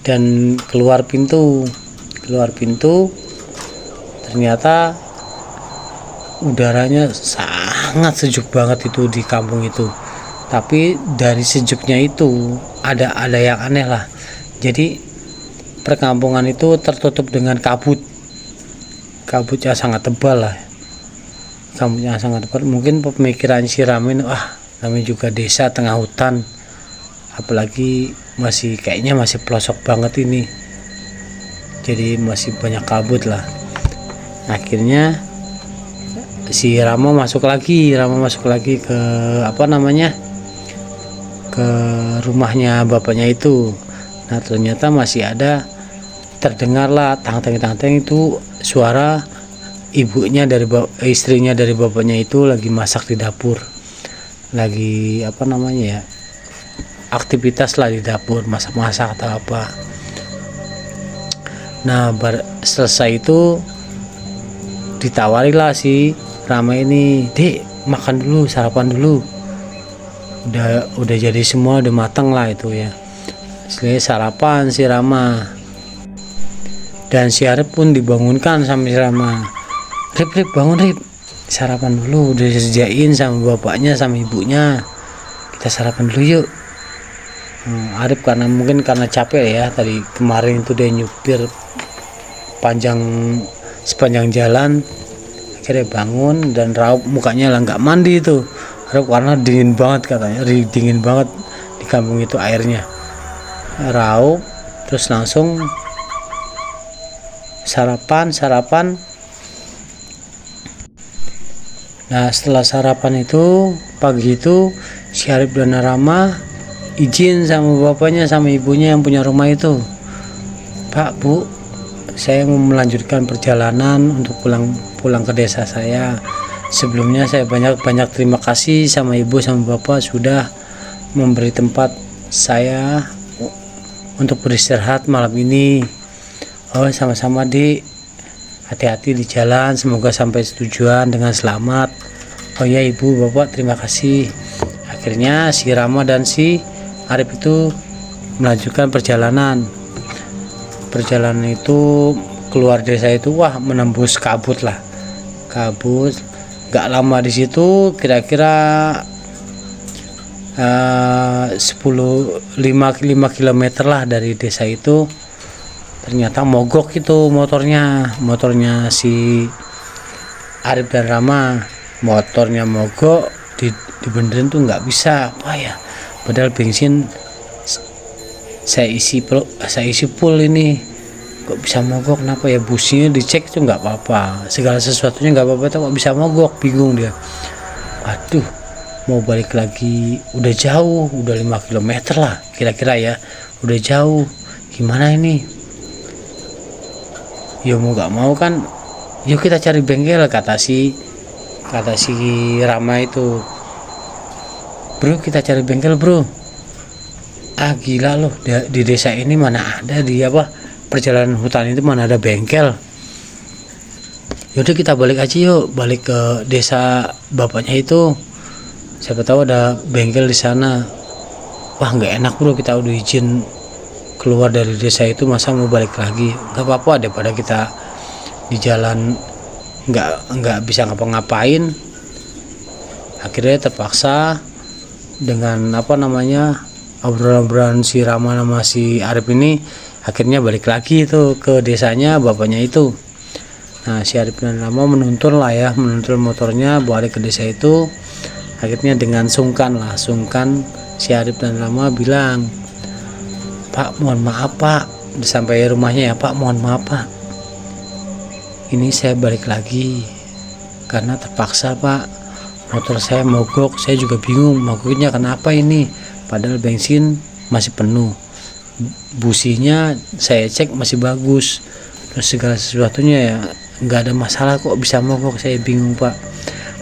dan keluar pintu ternyata udaranya sangat sejuk banget itu di kampung itu. Tapi dari sejuknya itu ada yang aneh lah. Jadi perkampungan itu tertutup dengan kabutnya sangat tebal lah. Mungkin pemikiran si Ramin, namanya juga desa tengah hutan, apalagi kayaknya masih pelosok banget ini, jadi masih banyak kabut lah. Akhirnya si Rama masuk lagi ke ke rumahnya bapaknya itu. Nah ternyata masih ada, terdengar lah tang-teng itu suara istrinya dari bapaknya itu lagi masak di dapur, lagi aktivitas lah di dapur, masak-masak atau apa. Nah selesai itu ditawarilah si Rama ini, "Dek, makan dulu, sarapan dulu, udah jadi semua, udah matang lah itu ya." Setelah sarapan si Rama, dan si Arif pun dibangunkan sama si Rama. Rip bangun Rip, sarapan dulu, udah disediain sama bapaknya sama ibunya, kita sarapan dulu yuk. Arif mungkin karena capek ya, tadi kemarin itu dia nyupir sepanjang jalan, akhirnya bangun dan raup mukanya lah, nggak mandi itu Arif karena dingin banget, katanya dingin banget di kampung itu airnya. Raup terus langsung sarapan. Nah setelah sarapan itu pagi itu si Arif dan Rama izin sama bapaknya sama ibunya yang punya rumah itu, "Pak, Bu, saya mau melanjutkan perjalanan untuk pulang ke desa saya. Sebelumnya saya banyak terima kasih sama ibu sama bapak sudah memberi tempat saya untuk beristirahat malam ini." "Oh, sama-sama, Dik. Hati-hati di jalan, semoga sampai tujuan dengan selamat." "Oh ya ibu, bapak, terima kasih." Akhirnya si Rama dan si Arif itu melanjutkan perjalanan itu keluar desa itu, menembus kabut. Gak lama di situ, kira-kira 5 km lah dari desa itu, ternyata mogok itu motornya si Arif dan Rama. Motornya mogok, dibenerin tuh nggak bisa. Padahal bensin saya isi full ini, kok bisa mogok? Kenapa ya? Businya dicek tuh nggak apa-apa, segala sesuatunya nggak apa-apa, kok bisa mogok? Bingung dia. Waduh, mau balik lagi udah jauh, udah 5 km lah kira-kira ya, udah jauh, gimana ini? Ya mau nggak mau kan, yuk kita cari bengkel, kata si Rama itu. "Bro, kita cari bengkel bro." Gila loh, di desa ini mana ada, di perjalanan hutan itu mana ada bengkel. Yaudah kita balik aja yuk, balik ke desa bapaknya itu, siapa tahu ada bengkel di sana. Nggak enak bro, kita udah izin keluar dari desa itu, masa mau balik lagi? Nggak apa-apa, daripada kita di jalan nggak bisa ngapa-ngapain. Akhirnya terpaksa dengan obrolan si Rama sama si Arif ini, akhirnya balik lagi itu ke desanya bapaknya itu. Nah si Arif dan Rama menuntun motornya balik ke desa itu. Akhirnya dengan sungkan si Arif dan Rama bilang, "Pak, mohon maaf Pak," sampai rumahnya ya, "Pak, mohon maaf Pak, ini saya balik lagi karena terpaksa Pak, motor saya mogok, saya juga bingung mogoknya kenapa ini, padahal bensin masih penuh, businya saya cek masih bagus, terus segala sesuatunya ya nggak ada masalah, kok bisa mogok, saya bingung Pak.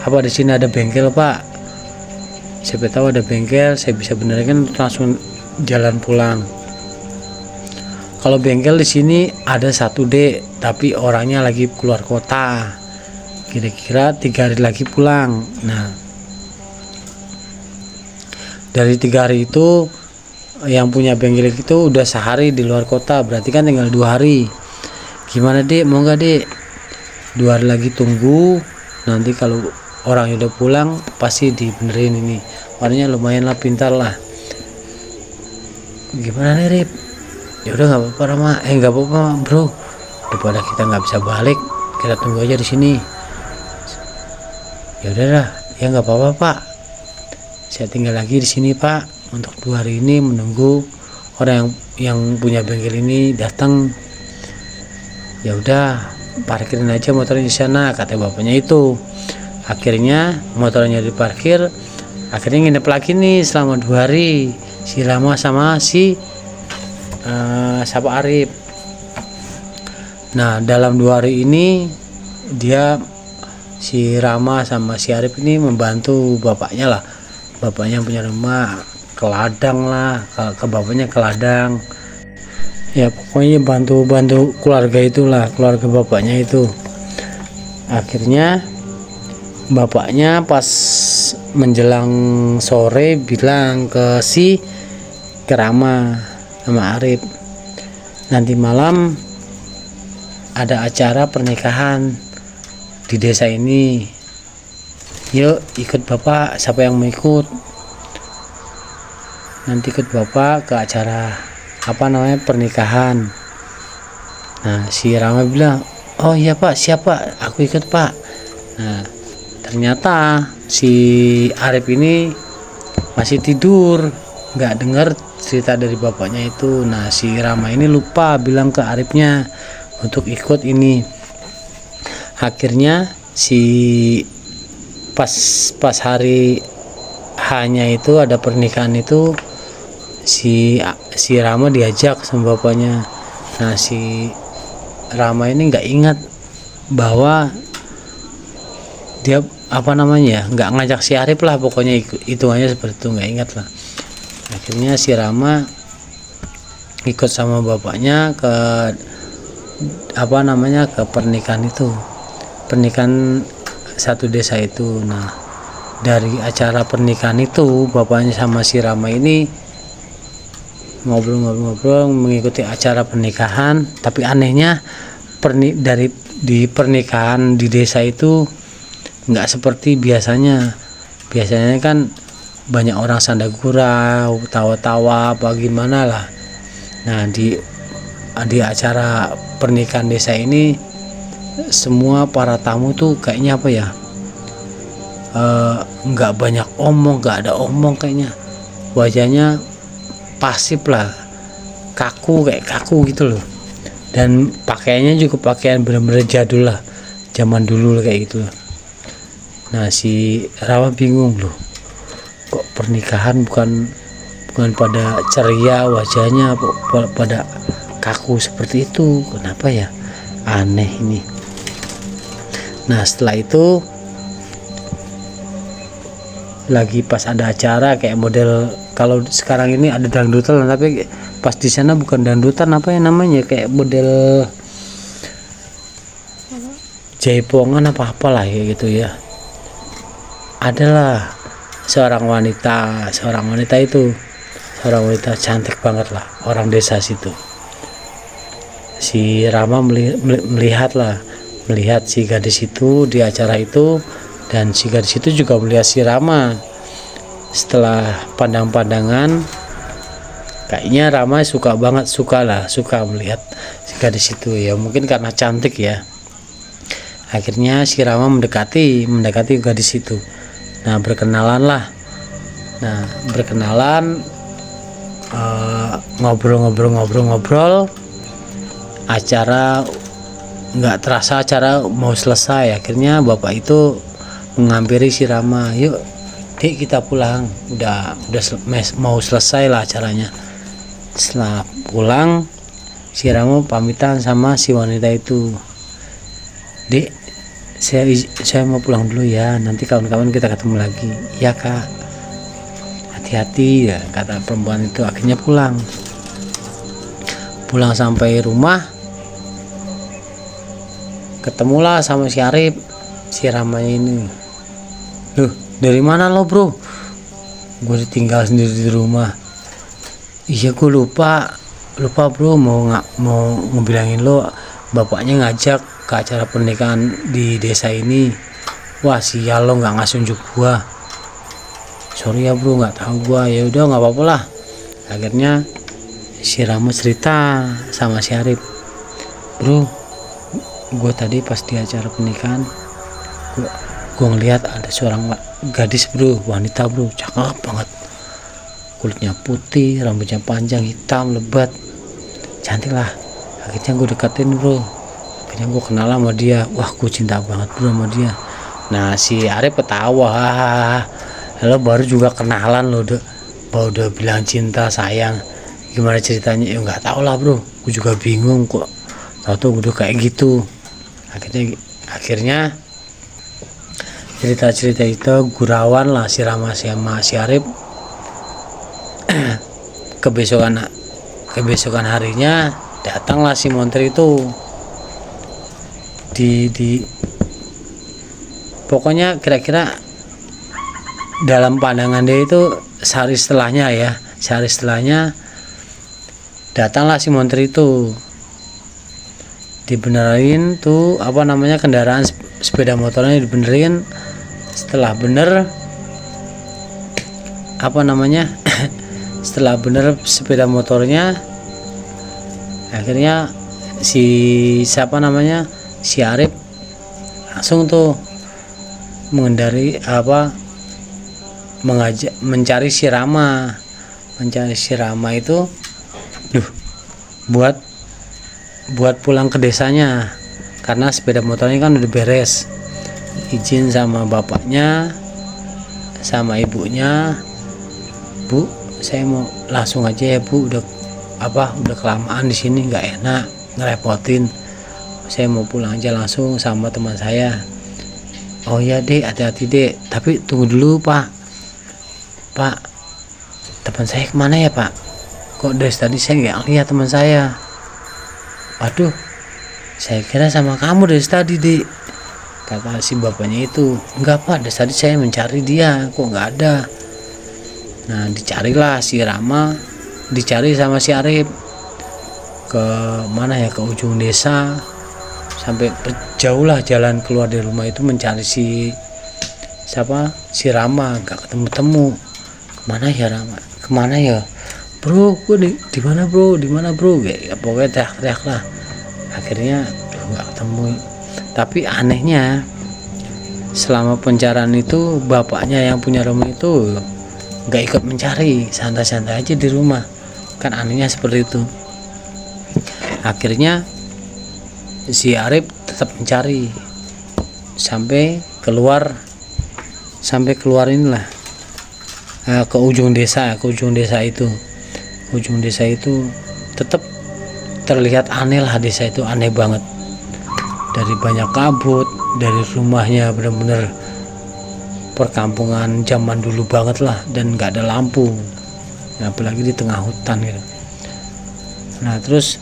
Apa di sini ada bengkel Pak? Siapa tahu ada bengkel, saya bisa benerkan langsung jalan pulang." "Kalau bengkel di sini ada satu Dek, tapi orangnya lagi keluar kota, kira-kira 3 hari lagi pulang." Nah dari 3 hari itu yang punya bengkel itu udah sehari di luar kota, berarti kan tinggal 2 hari. Gimana dek, mau nggak dek? 2 hari lagi tunggu, nanti kalau orang udah pulang pasti dibenerin ini. Orangnya lumayan lah, pintar lah. Gimana nih Rip? Ya udah nggak apa-apa Rama, nggak apa-apa bro, daripada kita nggak bisa balik, kita tunggu aja di sini. Ya udah lah, ya nggak apa-apa Pak, saya tinggal lagi di sini Pak untuk 2 hari ini menunggu orang yang punya bengkel ini datang. Ya udah, parkirin aja motornya di sana, kata bapaknya itu. Akhirnya motornya diparkir, akhirnya nginep lagi nih selama 2 hari si Rama sama si Sapa Arif. Nah dalam 2 hari ini dia, si Rama sama si Arif ini membantu bapaknya lah, bapaknya punya rumah ke ladang lah, ke bapaknya ke ladang. Ya pokoknya bantu keluarga itulah, keluarga bapaknya itu. Akhirnya bapaknya pas menjelang sore bilang ke Rama sama Arif, nanti malam ada acara pernikahan di desa ini, yuk ikut bapak, siapa yang mau ikut? Nanti ikut bapak ke acara pernikahan. Nah si Rama bilang, oh iya Pak, siapa, aku ikut Pak. Nah ternyata si Arif ini masih tidur, nggak dengar cerita dari bapaknya itu. Nah si Rama ini lupa bilang ke Arifnya untuk ikut ini. Akhirnya si pas hari hanya itu ada pernikahan itu, si Rama diajak sama bapaknya. Nah si Rama ini nggak ingat bahwa dia nggak ngajak si Arif lah, pokoknya hitungannya seperti itu, nggak ingat lah. Akhirnya si Rama ikut sama bapaknya ke ke pernikahan itu, pernikahan satu desa itu. Nah dari acara pernikahan itu bapaknya sama si Rama ini ngobrol-ngobrol mengikuti acara pernikahan. Tapi anehnya di pernikahan di desa itu nggak seperti biasanya. Biasanya kan banyak orang sanda gurau, tawa-tawa, apa gimana lah. Nah di acara pernikahan desa ini semua para tamu tuh kayaknya nggak banyak omong, nggak ada omong kayaknya. Wajahnya pasif lah, kaku gitu loh. Dan pakaiannya juga pakaian bener-bener jadul lah, zaman dulu kayak gitu. Nah si Rama bingung loh, kok pernikahan bukan pada ceria wajahnya, pada kaku seperti itu, kenapa ya, aneh ini. Nah setelah itu lagi pas ada acara kayak model, kalau sekarang ini ada dangdutan, tapi pas di sana bukan dangdutan, kayak model jaipongan apalah kayak gitu ya. Adalah seorang wanita cantik banget lah, orang desa situ. Si Rama melihat si gadis itu di acara itu, dan si gadis itu juga melihat si Rama. Setelah pandang-pandangan, kayaknya Rama suka melihat si gadis itu ya, mungkin karena cantik ya. Akhirnya si Rama mendekati gadis itu. Nah berkenalan, ngobrol. Acara nggak terasa, acara mau selesai. Akhirnya bapak itu menghampiri si Rama, yuk Dik kita pulang, udah mau selesai lah acaranya. Setelah pulang, si Rama pamitan sama si wanita itu, Dik saya mau pulang dulu ya, nanti kawan-kawan kita ketemu lagi. Ya kak, hati-hati ya, kata perempuan itu. Akhirnya pulang sampai rumah, ketemulah sama si Arif, si Ramanya ini. Loh dari mana lo bro? Gue ditinggal sendiri di rumah. Iya gue lupa bro, mau ngebilangin lo bapaknya ngajak ke acara pernikahan di desa ini. Wah sial, lo nggak ngasih unjuk gua. Sorry ya bro, nggak tahu gua. Ya udah nggak apa-apa lah. Akhirnya si Rama cerita sama si Arif, bro, gue tadi pas di acara pernikahan gue ngeliat ada seorang gadis bro, wanita bro, cakep banget, kulitnya putih, rambutnya panjang, hitam, lebat, cantik lah. Akhirnya gue deketin bro, akhirnya gue kenal sama dia. Wah gue cinta banget bro sama dia. Nah si Arif ketawa, lo baru juga kenalan lo udah bilang cinta sayang, gimana ceritanya? Ya nggak tau lah bro, gue juga bingung kok, tau udah kayak gitu. Akhirnya cerita itu gurauan lah si Rama sama si Arif. kebesokan harinya datanglah si Montir itu di pokoknya kira-kira dalam pandangan dia itu sehari setelahnya datanglah si Montir itu, dibenerin tuh kendaraan sepeda motornya dibenerin. Setelah bener setelah bener sepeda motornya, akhirnya si Arif langsung tuh mencari si Rama itu buat pulang ke desanya, karena sepeda motornya kan udah beres, izin sama bapaknya sama ibunya, bu saya mau langsung aja ya bu, udah kelamaan di sini, nggak enak ngerepotin, saya mau pulang aja langsung sama teman saya. Oh ya dek, hati-hati dek, tapi tunggu dulu pak, teman saya kemana ya pak, kok dari tadi saya nggak lihat teman saya. Waduh, saya kira sama kamu dari tadi dek, kata si bapaknya itu. Enggak pak, dari tadi saya mencari dia, kok nggak ada. Nah dicarilah si Rama, dicari sama si Arif ke mana ya, ke ujung desa, sampai jauh lah jalan keluar dari rumah itu mencari si Rama, nggak ketemu. Kemana ya bro, gue di mana bro, kayak pokoknya teriak-teriak lah. Akhirnya nggak ketemu. Tapi anehnya selama pencarian itu bapaknya yang punya rumah itu nggak ikut mencari, santai-santai aja di rumah, kan anehnya seperti itu. Akhirnya si Arif tetap mencari sampai keluar inilah ke ujung desa itu tetap terlihat aneh lah. Desa itu aneh banget, dari banyak kabut, dari rumahnya benar-benar perkampungan zaman dulu banget lah, dan nggak ada lampu, apalagi di tengah hutan gitu. Nah terus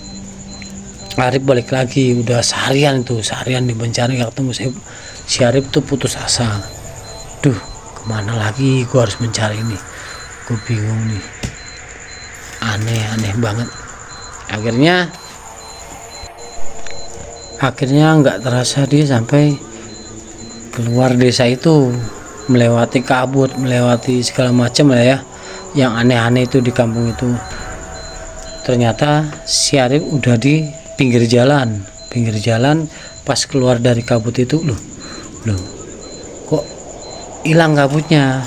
Arif balik lagi, udah seharian di mencari nggak ketemu. Si Arif tuh putus asa, kemana lagi gue harus mencari ini, gue bingung nih, aneh banget. Akhirnya nggak terasa dia sampai keluar desa itu, melewati kabut, melewati segala macam lah ya, yang aneh-aneh itu di kampung itu. Ternyata si Arif udah di pinggir jalan. Pas keluar dari kabut itu, loh kok hilang kabutnya.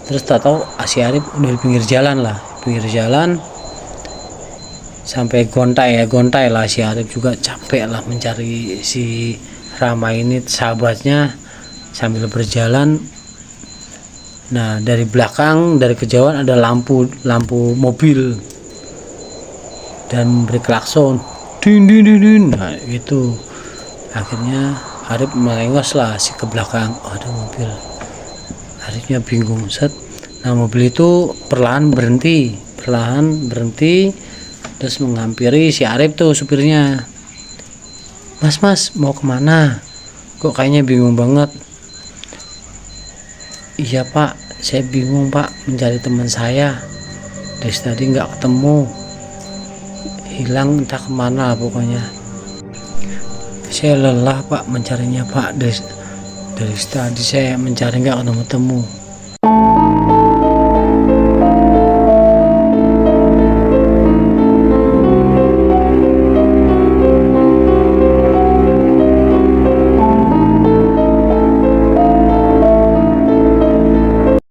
Terus tak tahu si Arif udah di pinggir jalan sampai gontai lah. Si Arif juga capek lah mencari si Rama ini, sahabatnya, sambil berjalan. Nah dari belakang, dari kejauhan ada lampu mobil dan berklakson, din. Nah itu akhirnya Arif melengos lah ke belakang, ada mobil. Arifnya bingung. Nah mobil itu perlahan berhenti, terus menghampiri si Arif tuh, supirnya. Mas mau kemana, kok kayaknya bingung banget? Iya pak, Saya bingung Pak mencari teman saya, dari tadi nggak ketemu, hilang entah kemana pokoknya. Saya lelah Pak mencarinya Pak, dari tadi saya mencari nggak ketemu-temu.